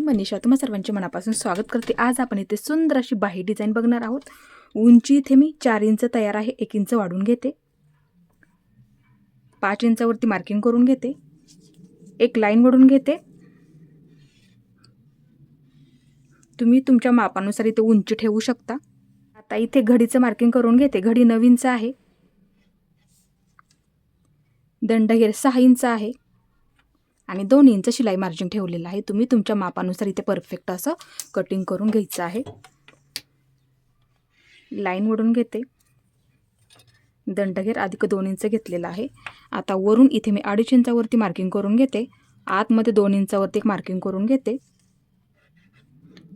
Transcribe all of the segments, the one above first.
मनीषा तुम्हा सर्वांचे मनापासून स्वागत करते। आज आपण इथे सुंदर अशी बाही डिझाइन बघणार आहोत। उंची इथे मी 4 इंच तयार आहे, 1 इंच वाढून घेते, 5 इंचावरती मार्किंग करून घेते, एक लाईन ओढून घेते। तुम्ही तुमच्या मापानुसार इथे उंची ठेवू शकता। आता इथे घडीचं मार्किंग करून घेते। घडी 9 इंच आहे, दंडघेर 6 इंच आहे आणि 2 इंच शिलाई मार्जिन ठेवलेलं आहे। तुम्ही तुमच्या मापानुसार इथे परफेक्ट असं कटिंग करून घ्यायचं आहे। लाईन ओढून घेते, दंडघेर अधिक 2 इंच घेतलेला आहे। आता वरून इथे मी 2.5 इंचावरती मार्किंग करून घेते, आतमध्ये 2 इंचावरती एक मार्किंग करून घेते,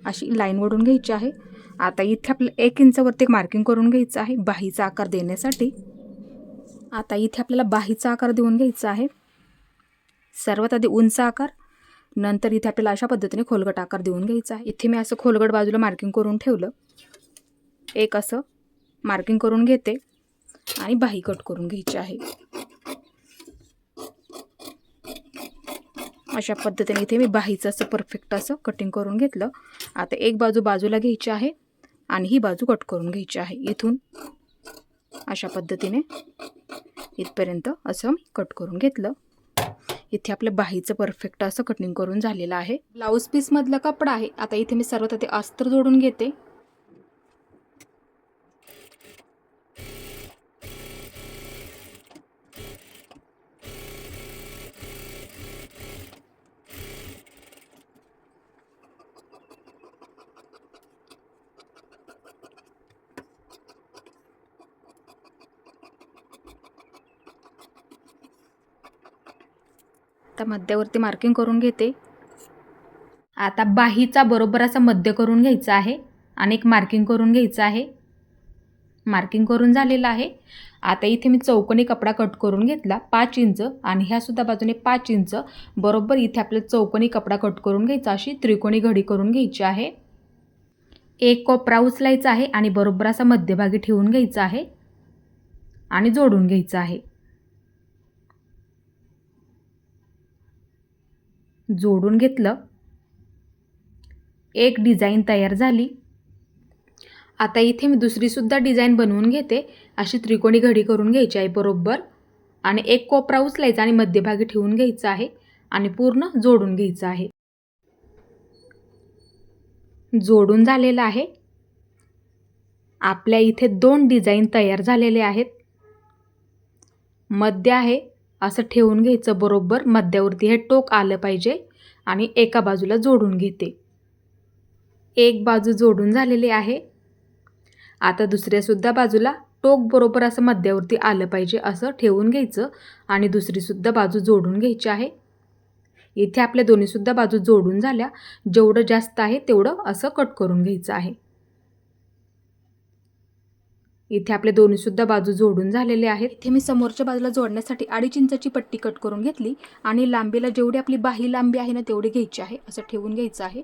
अशी लाईन ओढून घ्यायची आहे। आता इथे आपल्याला 1 इंचावरती एक मार्किंग करून घ्यायचं आहे बाहीचा आकार देण्यासाठी। आता इथे आपल्याला बाहीचा आकार देऊन घ्यायचा आहे। सर्वात आधी उंच आकार, नंतर इथे आपल्याला अशा पद्धतीने खोलगट आकार देऊन घ्यायचा आहे। इथे मी असं खोलगट बाजूला मार्किंग करून ठेवलं, एक असं मार्किंग करून घेते आणि बाही कट करून घ्यायची आहे। अशा पद्धतीने इथे मी बाहीचं असं परफेक्ट असं कटिंग करून घेतलं। आता एक बाजू बाजूला घ्यायची आहे आणि ही बाजू कट करून घ्यायची आहे। इथून अशा पद्धतीने इथपर्यंत असं मी कट करून घेतलं। इथे आपलं बाहीचं परफेक्ट असं कटिंग करून झालेलं आहे। ब्लाऊज पीस मधला कपडा आहे। आता इथे मी सर्वात आधी अस्तर जोडून घेते। आता मध्यावरती मार्किंग करून घेते। आता बाहीचा बरोबर असा मध्य करून घ्यायचा आहे आणि एक मार्किंग करून घ्यायचं आहे। मार्किंग करून झालेलं आहे। आता इथे मी चौकोनी कपडा कट करून घेतला 5 इंच आणि ह्या सुद्धा बाजूने 5 इंच बरोबर इथे आपल्याला चौकोनी कपडा कट करून घ्यायचा, अशी त्रिकोणी घडी करून घ्यायची आहे। एक कोपरा उचलायचा आहे आणि बरोबर असा मध्यभागी ठेवून घ्यायचा आहे आणि जोडून घ्यायचा आहे। जोडून घेतलं, एक डिझाइन तयार झाली। आता इथे मी दुसरी सुद्धा डिझाइन बनवून घेते। अशी त्रिकोणी घडी करून घ्यायची आहे बरोबर आणि एक कोपरा उचलायचा आणि मध्यभागी ठेवून घ्यायचा आहे आणि पूर्ण जोडून घ्यायचं आहे। जोडून झालेलं आहे। आपल्या इथे 2 डिझाइन तयार झालेले आहेत। मध्य आहे असं ठेवून घ्यायचं, बरोबर मध्यावरती हे टोक आलं पाहिजे आणि एका बाजूला जोडून घेते। एक बाजू जोडून झालेली आहे। आता दुसऱ्या सुद्धा बाजूला टोक बरोबर असं मध्यावरती आलं पाहिजे असं ठेवून घ्यायचं आणि दुसरी सुद्धा बाजू जोडून घ्यायची आहे। इथे आपल्या दोन्ही सुद्धा बाजू जोडून झाल्या, जेवढं जास्त आहे तेवढं असं कट करून घ्यायचं आहे। इथे आपले दोन्ही सुद्धा बाजू जोडून झालेले आहेत। इथे मी समोरच्या बाजूला जोडण्यासाठी 2.5 इंचाची पट्टी कट करून घेतली आणि लांबीला जेवढी आपली बाही लांबी आहे ना तेवढी घ्यायची आहे, असं ठेवून घ्यायचं आहे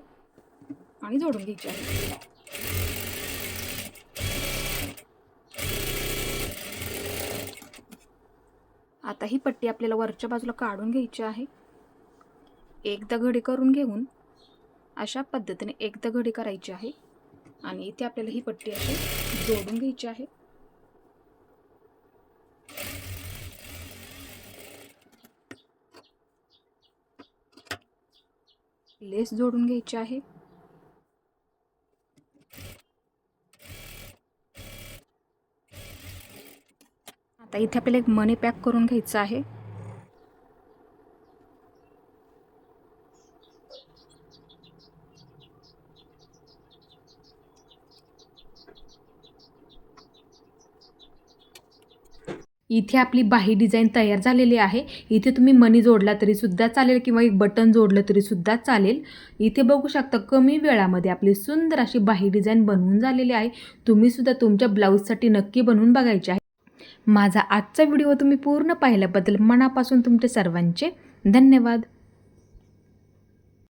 आणि जोडून घ्यायची आहे। आता ही पट्टी आपल्याला वरच्या बाजूला काढून घ्यायची आहे। एकदा घडी करून घेऊन अशा पद्धतीने एकदा घडी करायची आहे आणि इथे आपल्याला ही पट्टी अशी जोडून घ्यायची आहे। लेस जोडून घ्यायची आहे। आता इथे आपल्याला एक मनी पॅक करून घ्यायचं आहे। इथे आपली बाही डिझाइन तयार झालेली आहे। इथे तुम्ही मनी जोडला तरी सुद्धा चालेल किंवा एक बटन जोडलं तरी सुद्धा चालेल। इथे बघू शकता कमी वेळामध्ये आपली सुंदर अशी बाही डिझाइन बनवून झालेली आहे। तुम्ही सुद्धा तुमच्या ब्लाऊजसाठी नक्की बनवून बघायचे आहे। माझा आजचा व्हिडिओ तुम्ही पूर्ण पाहिल्याबद्दल मनापासून तुमचे सर्वांचे धन्यवाद।